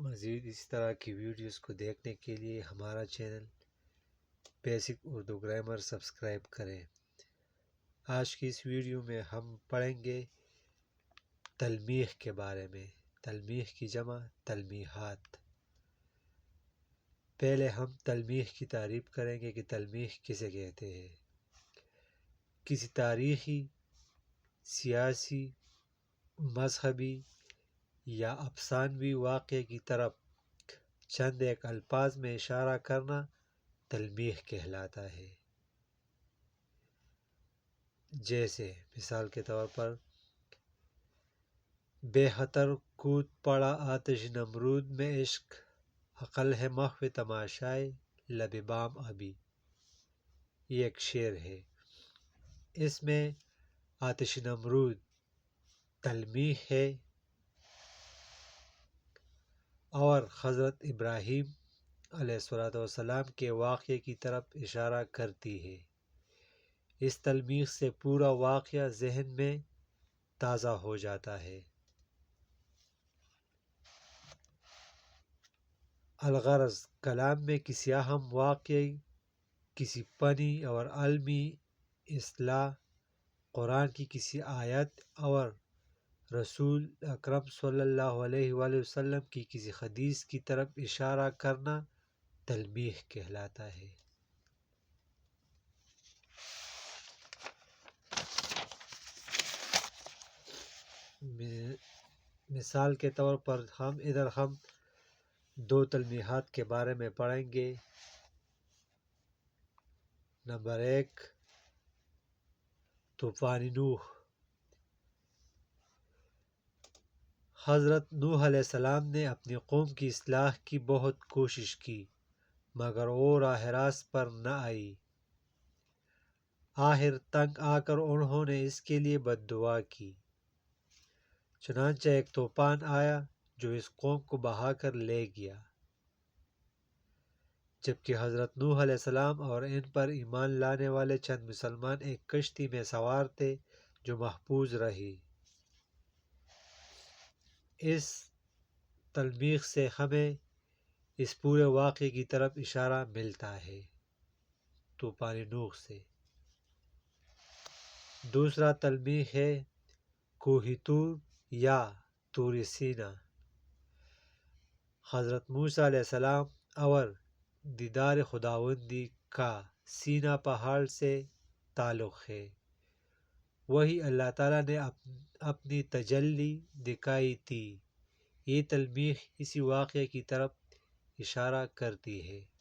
مزید اس طرح کی ویڈیوز کو دیکھنے کے لیے ہمارا channel basic Urdu grammar subscribe کریں۔ آج کی اس ویڈیو میں ہم پڑھیں گے تلمیح کے بارے میں۔ تلمیح کی جمع تلمیحات۔ پہلے ہم تلمیح کی تعریف کریں گے کہ تلمیح کسے کہتے ہیں۔ کسی تاریخی، سیاسی، مذہبی یا افسانوی واقعے کی طرف چند ایک الفاظ میں اشارہ کرنا تلمیح کہلاتا ہے۔ جیسے مثال کے طور پر بے خطر کود پڑا آتش نمرود میں عشق، عقل ہے محو تماشائے لب بام ابھی۔ یہ ایک شعر ہے۔ اس میں آتش نمرود تلمیح ہے اور حضرت ابراہیم علیہ السلام کے واقعے کی طرف اشارہ کرتی ہے۔ اس تلمیح سے پورا واقعہ ذہن میں تازہ ہو جاتا ہے۔ الغرض کلام میں کسی اہم واقعے، کسی فنی اور علمی اصطلاح، قرآن کی کسی آیت اور رسول اکرم صلی اللہ علیہ وآلہ وسلم کی کسی حدیث کی طرف اشارہ کرنا تلمیح کہلاتا ہے۔ مثال کے طور پر ہم دو تلمیحات کے بارے میں پڑھیں گے۔ نمبر 1، طوفان نوح۔ حضرت نوح علیہ السلام نے اپنی قوم کی اصلاح کی بہت کوشش کی مگر وہ راہ راست پر نہ آئی۔ آخر تنگ آ کر انہوں نے اس کے لیے بد دعا کی۔ چنانچہ ایک طوفان آیا جو اس قوم کو بہا کر لے گیا، جبکہ حضرت نوح علیہ السلام اور ان پر ایمان لانے والے چند مسلمان ایک کشتی میں سوار تھے جو محفوظ رہی۔ اس تلمیح سے ہمیں اس پورے واقعے کی طرف اشارہ ملتا ہے، طوفان نوح سے۔ دوسرا تلمیح ہے کوہ طور یا طور سینا۔ حضرت موسیٰ علیہ السلام اور دیدار خداوندی کا سینا پہاڑ سے تعلق ہے۔ وہی اللہ تعالیٰ نے اپنی تجلی دکھائی تھی۔ یہ تلمیح اسی واقعے کی طرف اشارہ کرتی ہے۔